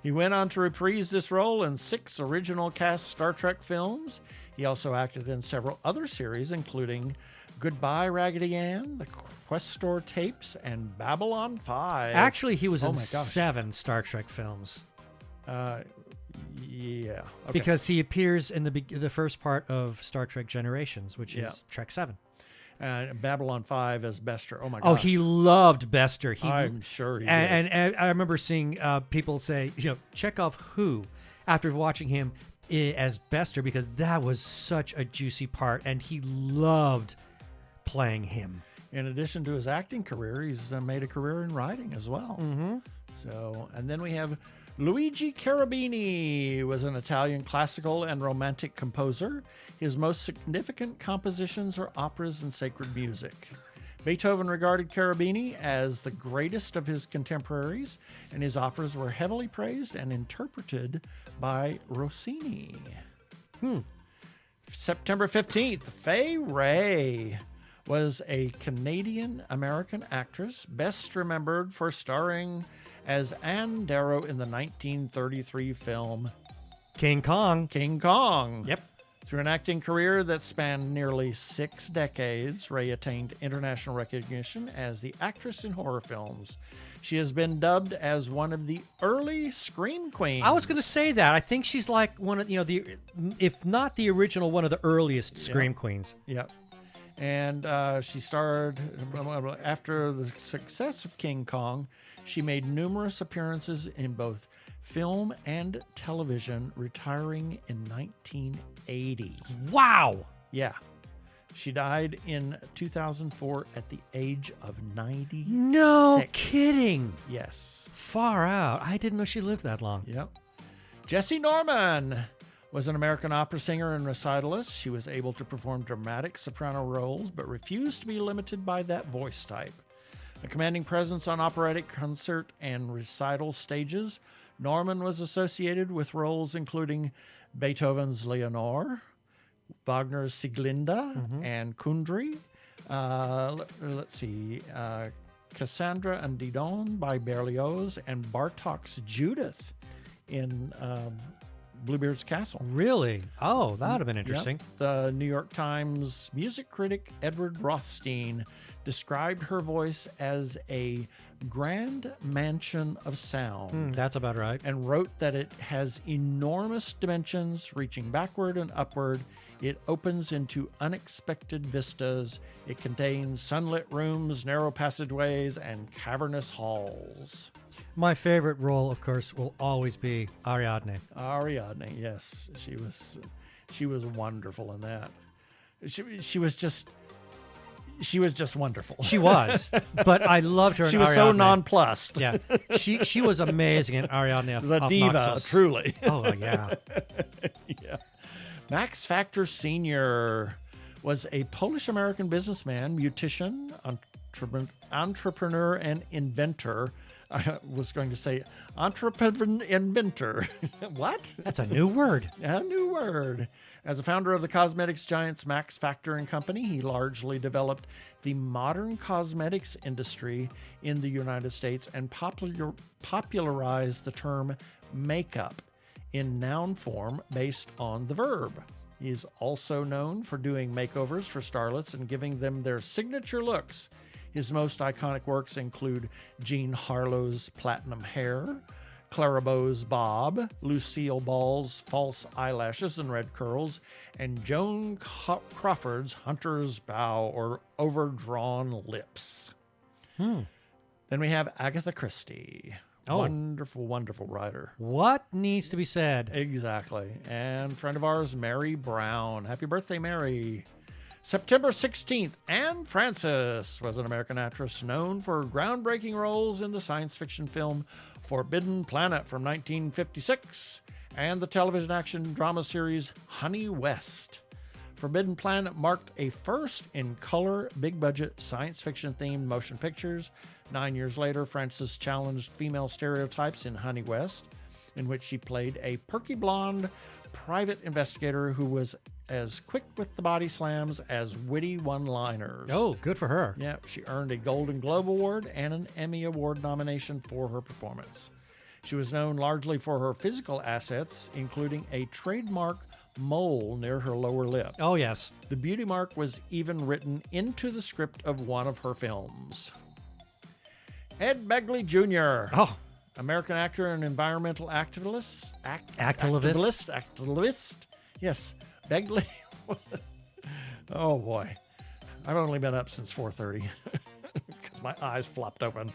He went on to reprise this role in 6 original cast Star Trek films. He also acted in several other series, including Goodbye, Raggedy Ann, The Questor Tapes, and Babylon 5. Actually, he was in my gosh. 7 Star Trek films. Yeah. Okay. Because he appears in the first part of Star Trek Generations, which is Trek 7. Babylon 5 as Bester. Oh my gosh. Oh, he loved Bester. I'm sure he did. And I remember seeing people say, Chekhov who, after watching him as Bester, because that was such a juicy part, and he loved playing him. In addition to his acting career, he's made a career in writing as well. Mm-hmm. So, and then we have Luigi Carobini, was an Italian classical and romantic composer. His most significant compositions are operas and sacred music. Beethoven regarded Carobini as the greatest of his contemporaries, and his operas were heavily praised and interpreted by Rossini. September 15th, Fay Wray was a Canadian-American actress, best remembered for starring as Anne Darrow in the 1933 film King Kong. King Kong. Yep. Through an acting career that spanned nearly 6 decades, Ray attained international recognition as the actress in horror films. She has been dubbed as one of the early Scream Queens. I was going to say that. I think she's like one of, if not the original, one of the earliest Scream Queens. Yep. And she starred, after the success of King Kong, she made numerous appearances in both film and television, retiring in 1980. Wow! Yeah. She died in 2004 at the age of 96. No kidding! Yes. Far out. I didn't know she lived that long. Yep. Jessie Norman was an American opera singer and recitalist. She was able to perform dramatic soprano roles, but refused to be limited by that voice type. A commanding presence on operatic concert and recital stages, Norman was associated with roles including Beethoven's Leonore, Wagner's Sieglinde, and Kundry. Let's see, Cassandra and Didon by Berlioz, and Bartok's Judith in Bluebeard's Castle. Really? Oh, that would have been interesting. Yep. The New York Times music critic Edward Rothstein described her voice as a grand mansion of sound. That's about right. And wrote that it has enormous dimensions reaching backward and upward. It opens into unexpected vistas. It contains sunlit rooms, narrow passageways, and cavernous halls. My favorite role, of course, will always be Ariadne. Ariadne, yes. She was wonderful in that. She was just wonderful. She was, but I loved her in She was Ariadne. so nonplussed. Yeah, she was amazing in Ariadne. The diva, Noxos. truly. Oh, yeah. Yeah. Max Factor Sr. was a Polish-American businessman, musician, entrepreneur, and inventor. I was going to say entrepreneur inventor. What? That's a new word. A new word. As a founder of the cosmetics giants Max Factor and Company, he largely developed the modern cosmetics industry in the United States and popularized the term makeup in noun form based on the verb. He is also known for doing makeovers for starlets and giving them their signature looks. His most iconic works include Jean Harlow's platinum hair, Clara Bow's bob, Lucille Ball's false eyelashes and red curls, and Joan Crawford's hunter's bow or overdrawn lips. Then we have Agatha Christie. Oh. Wonderful, wonderful writer. What needs to be said? Exactly. And friend of ours, Mary Brown. Happy birthday, Mary. September 16th, Anne Francis was an American actress known for groundbreaking roles in the science fiction film Forbidden Planet from 1956 and the television action drama series Honey West. Forbidden Planet marked a first in color, big-budget, science fiction-themed motion pictures. 9 years later, Francis challenged female stereotypes in Honey West, in which she played a perky blonde private investigator who was as quick with the body slams as witty one-liners. Oh, good for her. Yeah, she earned a Golden Globe Award and an Emmy Award nomination for her performance. She was known largely for her physical assets, including a trademark mole near her lower lip. Oh, yes. The beauty mark was even written into the script of one of her films. Ed Begley Jr. Oh. American actor and environmental activist. Activist. Yes. Begley. Oh, boy. I've only been up since 4:30 because my eyes flopped open.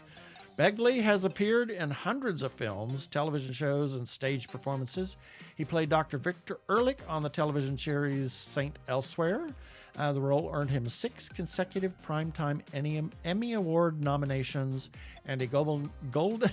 Begley has appeared in hundreds of films, television shows, and stage performances. He played Dr. Victor Ehrlich on the television series Saint Elsewhere. The role earned him 6 consecutive Primetime Emmy Award nominations and a Golden Globe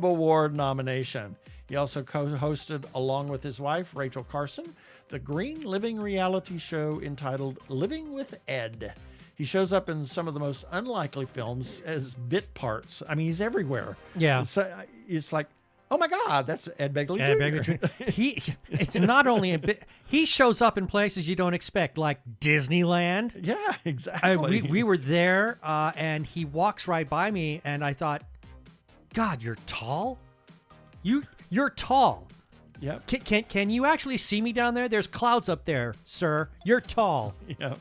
Award nomination. He also co-hosted, along with his wife, Rachel Carson, the Green Living reality show entitled Living with Ed. He shows up in some of the most unlikely films as bit parts. I mean, he's everywhere. Yeah. It's like, oh my God, that's Ed Begley Jr. Ed Begley Jr. It's not only a bit, he shows up in places you don't expect, like Disneyland. Yeah, exactly. We were there, and he walks right by me, and I thought, God, you're tall? You're tall. Yep. Can you actually see me down there? There's clouds up there, sir. You're tall. Yep.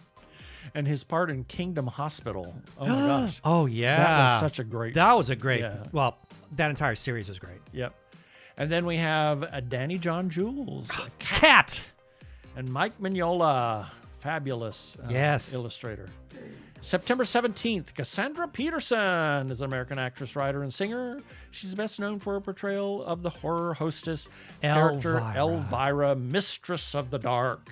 And his part in Kingdom Hospital. Oh my gosh. Oh yeah. That was such a great. That was a great. Yeah. Well, that entire series was great. Yep. And then we have Danny John Jules, Cat, and Mike Mignola, fabulous illustrator. September 17th, Cassandra Peterson is an American actress, writer, and singer. She's best known for her portrayal of the horror hostess character Elvira, Mistress of the Dark.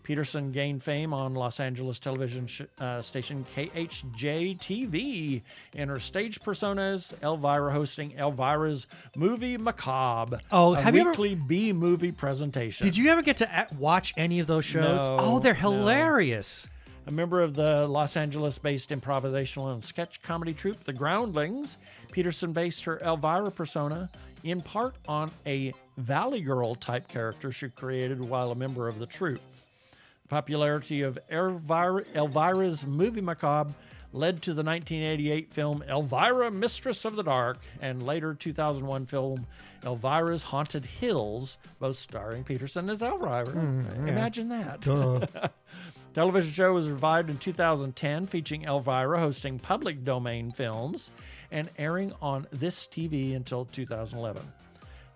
Peterson gained fame on Los Angeles television station KHJ-TV in her stage personas, Elvira hosting Elvira's Movie Macabre, a weekly B-movie presentation. Did you ever get to watch any of those shows? No, they're hilarious. A member of the Los Angeles-based improvisational and sketch comedy troupe, The Groundlings, Peterson based her Elvira persona in part on a Valley Girl-type character she created while a member of the troupe. The popularity of Elvira's Movie Macabre led to the 1988 film Elvira, Mistress of the Dark, and later 2001 film Elvira's Haunted Hills, both starring Peterson as Elvira. Imagine that. Television show was revived in 2010, featuring Elvira hosting public domain films and airing on This TV until 2011.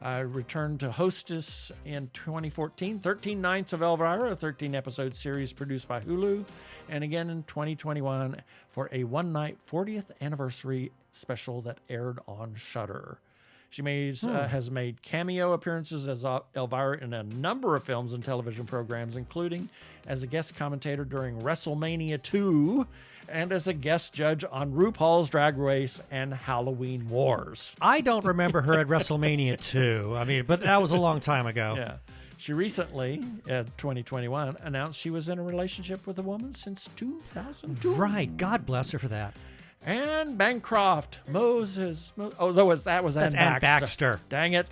I returned to hostess in 2014, 13 Nights of Elvira, a 13-episode series produced by Hulu, and again in 2021 for a one-night 40th anniversary special that aired on Shudder. She has made cameo appearances as Elvira in a number of films and television programs, including as a guest commentator during WrestleMania 2 and as a guest judge on RuPaul's Drag Race and Halloween Wars. I don't remember her at WrestleMania 2. I mean, but that was a long time ago. Yeah. She recently, in 2021, announced she was in a relationship with a woman since 2002. Right. God bless her for that. Anne Bancroft. That was Anne Baxter. Dang it.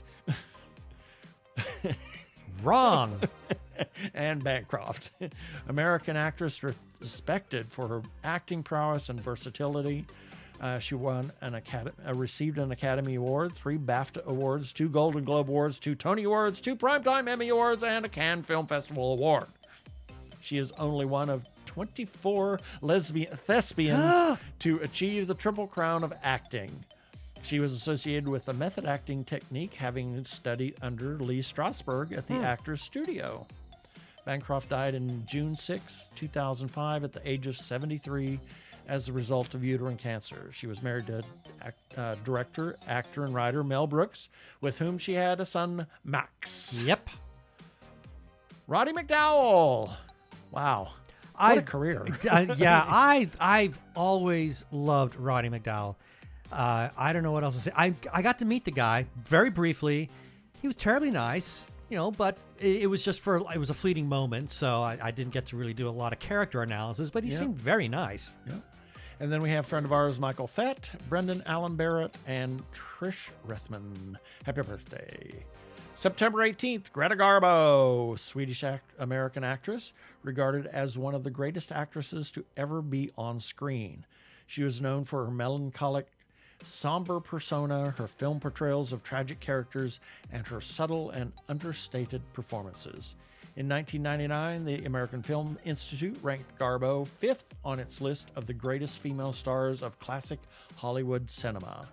Wrong. Anne Bancroft. American actress respected for her acting prowess and versatility. She received an Academy Award, 3 BAFTA Awards, 2 Golden Globe Awards, 2 Tony Awards, 2 Primetime Emmy Awards, and a Cannes Film Festival Award. She is only one of 24 thespians to achieve the Triple Crown of acting. She was associated with the method acting technique, having studied under Lee Strasberg at the Actors Studio. Bancroft died in June 6, 2005, at the age of 73 as a result of uterine cancer. She was married to director, actor, and writer Mel Brooks, with whom she had a son, Max. Yep. Roddy McDowell. Wow. What a career. I've always loved Roddy McDowell. I don't know what else to say. I got to meet the guy very briefly. He was terribly nice, but it was a fleeting moment, so I didn't get to really do a lot of character analysis, but he seemed very nice. Yeah. And then we have friend of ours, Michael Fett, Brendan Allen Barrett, and Trish Rethman. Happy birthday. September 18th, Greta Garbo, Swedish-American actress, regarded as one of the greatest actresses to ever be on screen. She was known for her melancholic, somber persona, her film portrayals of tragic characters, and her subtle and understated performances. In 1999, the American Film Institute ranked Garbo 5th on its list of the greatest female stars of classic Hollywood cinema.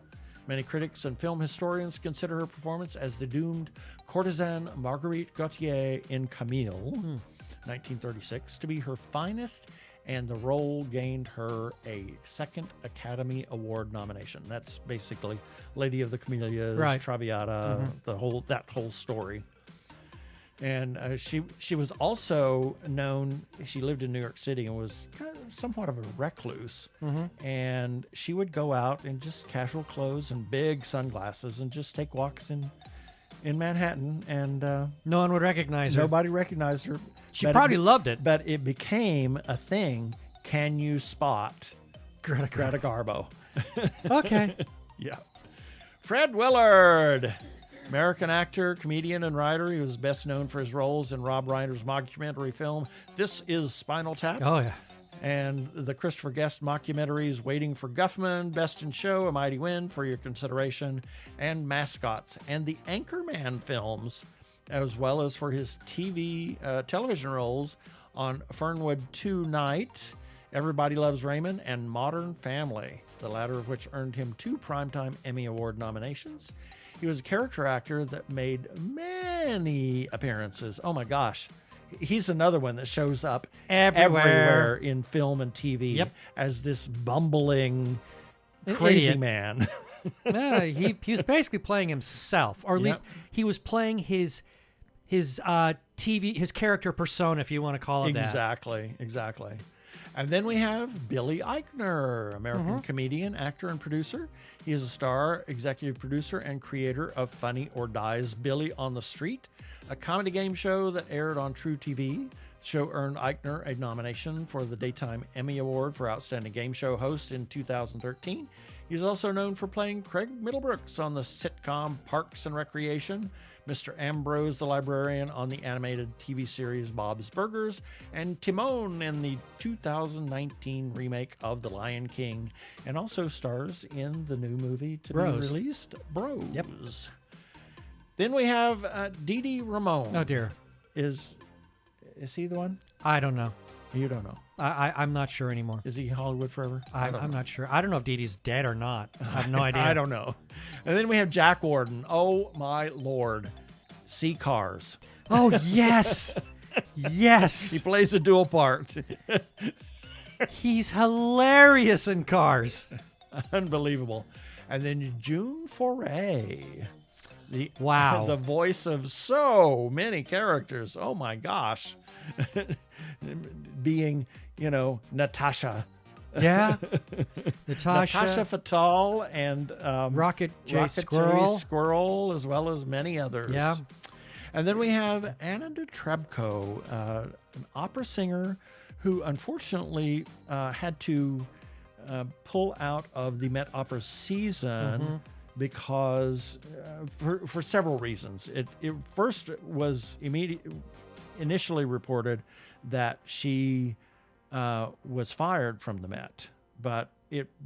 Many critics and film historians consider her performance as the doomed courtesan Marguerite Gautier in Camille, 1936, to be her finest, and the role gained her a 2nd Academy Award nomination. That's basically Lady of the Camellias, Traviata, that whole story. And she was also known, she lived in New York City and was kind of somewhat of a recluse. And she would go out in just casual clothes and big sunglasses and just take walks in Manhattan. And no one would recognize her. Nobody recognized her. She probably loved it. But it became a thing. Can you spot Greta Garbo? Okay. Yeah. Fred Willard. American actor, comedian, and writer. He was best known for his roles in Rob Reiner's mockumentary film, This Is Spinal Tap. Oh, yeah. And the Christopher Guest mockumentaries, Waiting for Guffman, Best in Show, A Mighty Wind, for your consideration, and Mascots, and the Anchorman films, as well as for his television roles on Fernwood 2 Night, Everybody Loves Raymond, and Modern Family, the latter of which earned him 2 Primetime Emmy Award nominations. He was a character actor that made many appearances. Oh my gosh. He's another one that shows up everywhere in film and TV as this bumbling, crazy idiot. Man. He was basically playing himself, or at least he was playing his character persona, if you want to call it that. Exactly. And then we have Billy Eichner, American comedian, actor, and producer. He is a star, executive producer, and creator of Funny or Die's Billy on the Street, a comedy game show that aired on True TV. The show earned Eichner a nomination for the Daytime Emmy Award for Outstanding Game Show Host in 2013. He's also known for playing Craig Middlebrooks on the sitcom Parks and Recreation, Mr. Ambrose the Librarian on the animated TV series Bob's Burgers, and Timon in the 2019 remake of The Lion King, and also stars in the new movie to be released, Bros. Yep. Then we have Didi Ramon. Oh, dear. Is he the one? I don't know. You don't know. I'm not sure anymore. Is he Hollywood forever? I'm not sure. I don't know if Dee Dee's dead or not. I have no idea. I don't know. And then we have Jack Warden. Oh, my Lord. See Cars. Oh, yes. Yes. He plays a dual part. He's hilarious in Cars. Unbelievable. And then June Foray. The voice of so many characters. Oh, my gosh. Being, Natasha. Yeah. Natasha Fatal and Rocket J. Squirrel, as well as many others. Yeah. And then we have Anna de Trebco, an opera singer who unfortunately had to pull out of the Met Opera season because for several reasons. It first was initially reported that she was fired from the Met, but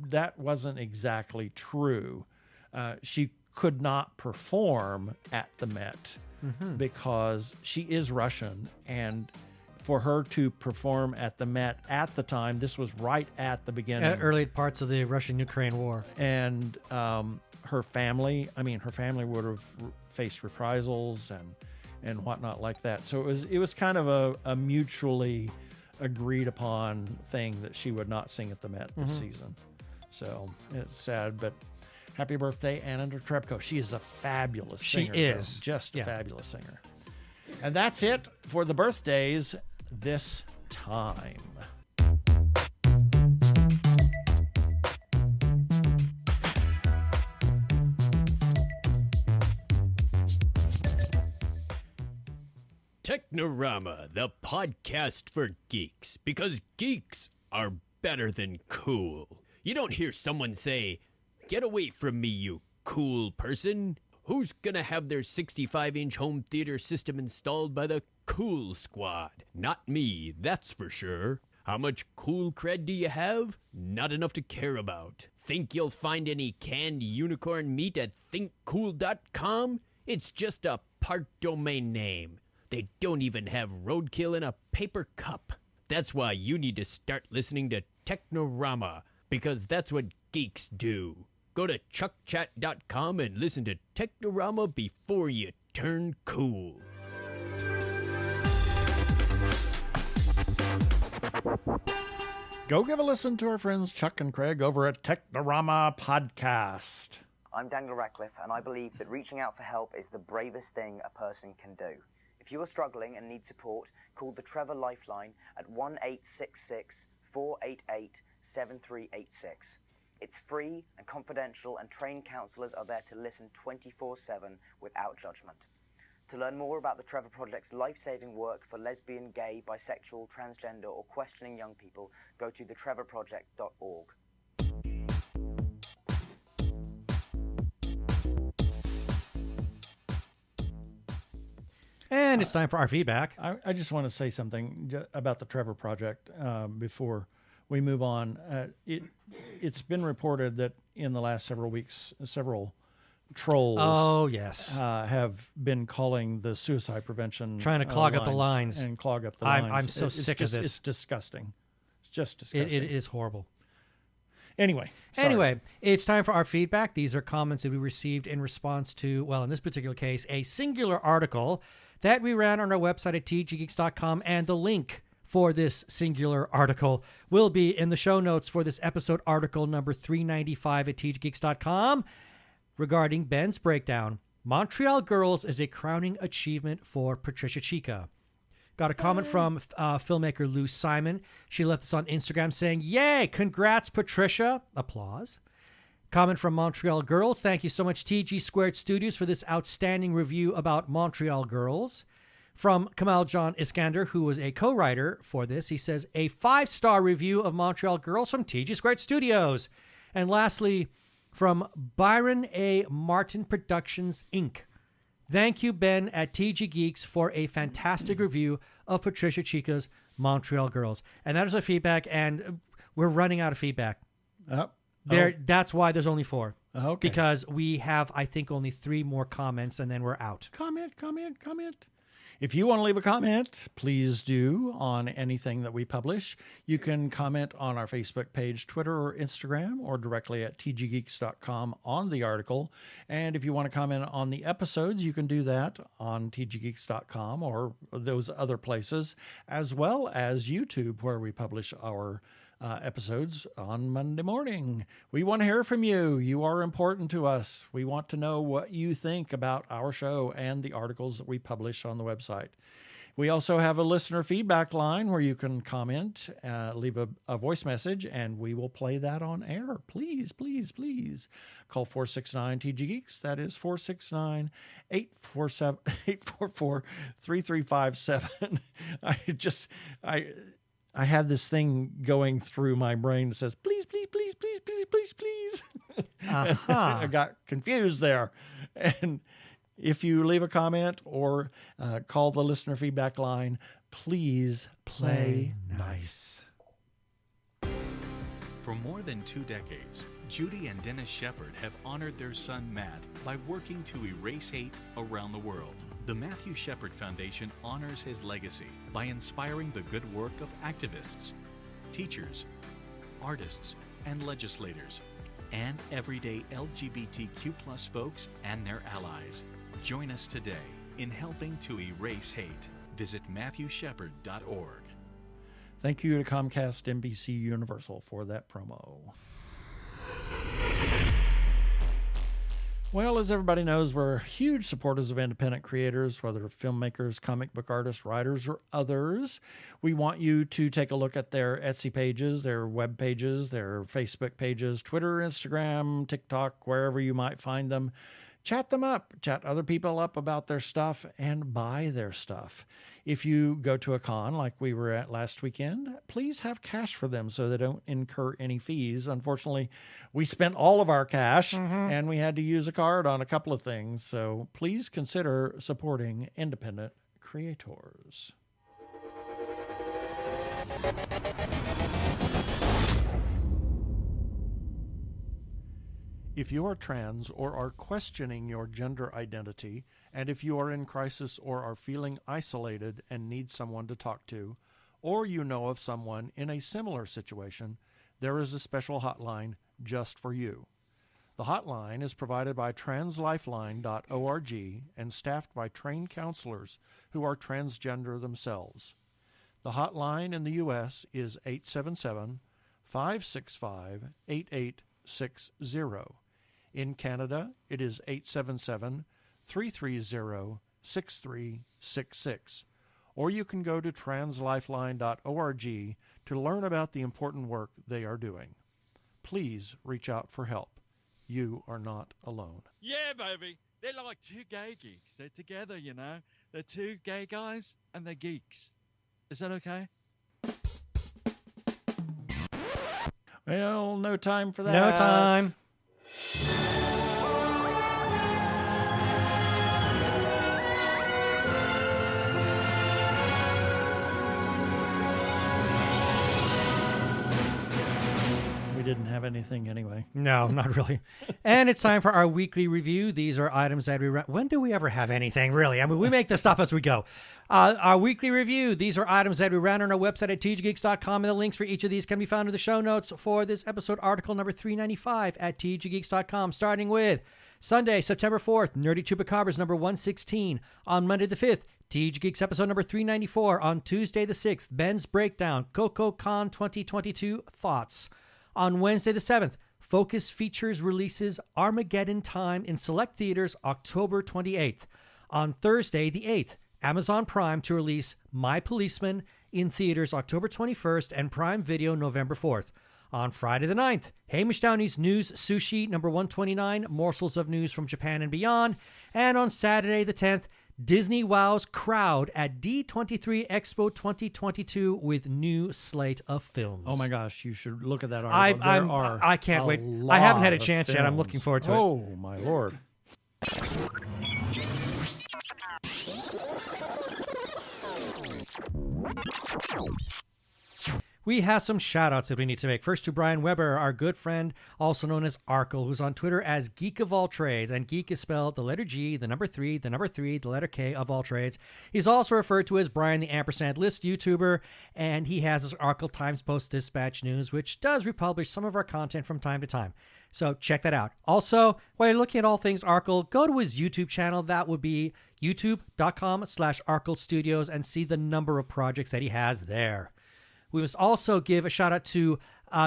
that wasn't exactly true. She could not perform at the Met because she is Russian, and for her to perform at the Met at the time, this was right at the beginning, early parts of the Russian-Ukraine war, and her family would have faced reprisals and whatnot like that. So it was kind of a mutually agreed upon thing that she would not sing at the Met this season. So it's sad, but happy birthday, Anna Trebco. She is a fabulous singer. She is. Just a fabulous singer. And that's it for the birthdays this time. Technorama, the podcast for geeks, because geeks are better than cool. You don't hear someone say, "Get away from me, you cool person." Who's gonna have their 65-inch home theater system installed by the Cool Squad? Not me, that's for sure. How much cool cred do you have? Not enough to care about. Think you'll find any canned unicorn meat at thinkcool.com? It's just a part domain name. They don't even have roadkill in a paper cup. That's why you need to start listening to Technorama, because that's what geeks do. Go to chuckchat.com and listen to Technorama before you turn cool. Go give a listen to our friends Chuck and Craig over at Technorama Podcast. I'm Daniel Radcliffe, and I believe that reaching out for help is the bravest thing a person can do. If you are struggling and need support, call the Trevor Lifeline at 1-866-488-7386. It's free and confidential, and trained counselors are there to listen 24/7 without judgment. To learn more about the Trevor Project's life-saving work for lesbian, gay, bisexual, transgender, or questioning young people, go to thetrevorproject.org. And it's time for our feedback. I just want to say something about the Trevor Project before we move on. It's been reported that in the last several weeks, several trolls have been calling the suicide prevention, trying to clog up the lines. And clog up the lines. I'm so sick of this. It's disgusting. It's just disgusting. It is horrible. Anyway, it's time for our feedback. These are comments that we received in response to, well, in this particular case, a singular article that we ran on our website at tggeeks.com, and the link for this singular article will be in the show notes for this episode, article number 395 at tggeeks.com, regarding Ben's breakdown. Montreal Girls is a crowning achievement for Patricia Chica. Got a comment from filmmaker Lou Simon. She left us on Instagram saying, "Yay, congrats, Patricia." Applause. Comment from Montreal Girls. "Thank you so much, TG Squared Studios, for this outstanding review about Montreal Girls." From Kamal John Iskander, who was a co-writer for this, he says, "A 5-star review of Montreal Girls from TG Squared Studios." And lastly, from Byron A. Martin Productions, Inc. "Thank you, Ben, at TG Geeks, for a fantastic review of Patricia Chica's Montreal Girls." And that is our feedback, and we're running out of feedback. That's why there's only 4. Okay. Because we have, I think, only 3 more comments, and then we're out. Comment. If you want to leave a comment, please do on anything that we publish. You can comment on our Facebook page, Twitter, or Instagram, or directly at tggeeks.com on the article. And if you want to comment on the episodes, you can do that on tggeeks.com or those other places, as well as YouTube, where we publish our episodes on Monday morning. We want to hear from you. You are important to us. We want to know what you think about our show and the articles that we publish on the website. We also have a listener feedback line where you can comment, leave a voice message, and we will play that on air. Please, please, please call 469-TG-Geeks. That is 469-844-3357. I had this thing going through my brain that says, please, please, please, please, please, please, please. I got confused there. And if you leave a comment or call the listener feedback line, please play nice. For more than 2 decades, Judy and Dennis Shepard have honored their son Matt by working to erase hate around the world. The Matthew Shepard Foundation honors his legacy by inspiring the good work of activists, teachers, artists, and legislators, and everyday LGBTQ+ folks and their allies. Join us today in helping to erase hate. Visit MatthewShepard.org. Thank you to Comcast, NBC Universal for that promo. Well, as everybody knows, we're huge supporters of independent creators, whether filmmakers, comic book artists, writers, or others. We want you to take a look at their Etsy pages, their web pages, their Facebook pages, Twitter, Instagram, TikTok, wherever you might find them. Chat them up, chat other people up about their stuff, and buy their stuff. If you go to a con like we were at last weekend, please have cash for them so they don't incur any fees. Unfortunately, we spent all of our cash and we had to use a card on a couple of things. So please consider supporting independent creators. If you are trans or are questioning your gender identity, and if you are in crisis or are feeling isolated and need someone to talk to, or you know of someone in a similar situation, there is a special hotline just for you. The hotline is provided by translifeline.org and staffed by trained counselors who are transgender themselves. The hotline in the U.S. is 877-565-8860. In Canada, it is 877-330-6366. Or you can go to translifeline.org to learn about the important work they are doing. Please reach out for help. You are not alone. Yeah, baby. They're like two gay geeks. They're together, you know. They're two gay guys and they're geeks. Is that okay? Well, no time for that. No time. Didn't have anything anyway. No, not really. And it's time for our weekly review. These are items that we when do we ever have anything, really? I mean, we make this stuff as we go. Our weekly review. These are items that we ran on our website at tggeeks.com, and the links for each of these can be found in the show notes for this episode, article number 395 at tggeeks.com, starting with Sunday, September 4th, Nerdy Chupacabras number 116. On Monday the 5th, TG Geeks episode number 394. On Tuesday the 6th, Ben's Breakdown, CoKoCon 2022 Thoughts. On Wednesday the 7th, Focus Features releases Armageddon Time in select theaters October 28th. On Thursday the 8th, Amazon Prime to release My Policeman in theaters October 21st and Prime Video November 4th. On Friday the 9th, Hamish Downey's News Sushi number 129, Morsels of News from Japan and Beyond. And on Saturday the 10th, Disney wows crowd at D23 Expo 2022 with new slate of films. Oh my gosh, you should look at that article. I can't wait. I haven't had a chance yet. I'm looking forward to it. Oh my Lord. We have some shout-outs that we need to make. First to Brian Weber, our good friend, also known as Arkle, who's on Twitter as Geek of All Trades. And Geek is spelled the letter G, the number 3, the number 3, the letter K of All Trades. He's also referred to as Brian the Ampersand List YouTuber, and he has his Arkle Times Post-Dispatch News, which does republish some of our content from time to time. So check that out. Also, while you're looking at all things Arkle, go to his YouTube channel. That would be youtube.com/Arkle Studios and see the number of projects that he has there. We must also give a shout out to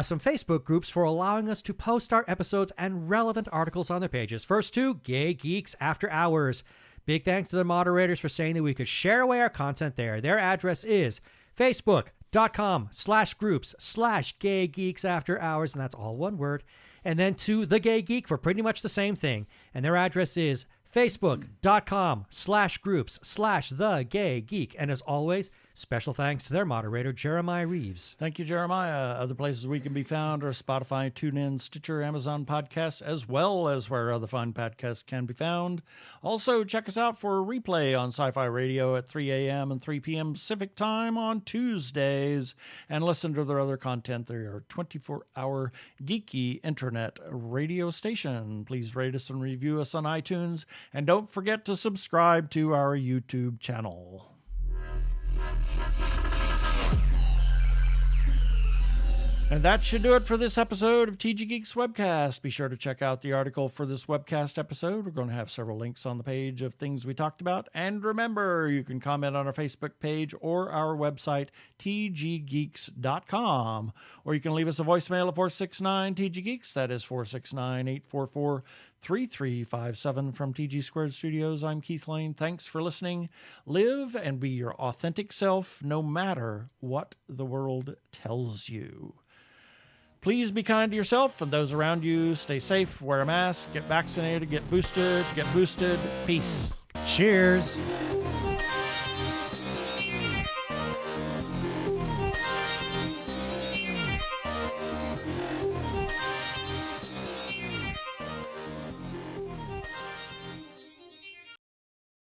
some Facebook groups for allowing us to post our episodes and relevant articles on their pages. First to Gay Geeks After Hours. Big thanks to the moderators for saying that we could share away our content there. Their address is facebook.com/groups/Gay Geeks After Hours, and that's all one word. And then to The Gay Geek for pretty much the same thing. And their address is facebook.com/groups/The Gay Geek. And as always, Special thanks to their moderator, Jeremiah Reeves. Thank you, Jeremiah. Other places we can be found are Spotify, TuneIn, Stitcher, Amazon Podcasts, as well as where other fine podcasts can be found. Also, check us out for a replay on Sci-Fi Radio at 3 a.m. and 3 p.m. Pacific Time on Tuesdays. And listen to their other content. They are a 24-hour geeky internet radio station. Please rate us and review us on iTunes. And don't forget to subscribe to our YouTube channel. And that should do it for this episode of TG Geeks Webcast. Be sure to check out the article for this webcast episode. We're going to have several links on the page of things we talked about. And remember, you can comment on our Facebook page or our website, tggeeks.com. Or you can leave us a voicemail at 469-TG-GEEKS. That is 469-844-3357 from TG Squared Studios. I'm Keith Lane. Thanks for listening. Live and be your authentic self, no matter what the world tells you. Please be kind to yourself and those around you. Stay safe, wear a mask, get vaccinated, get boosted. Peace. Cheers.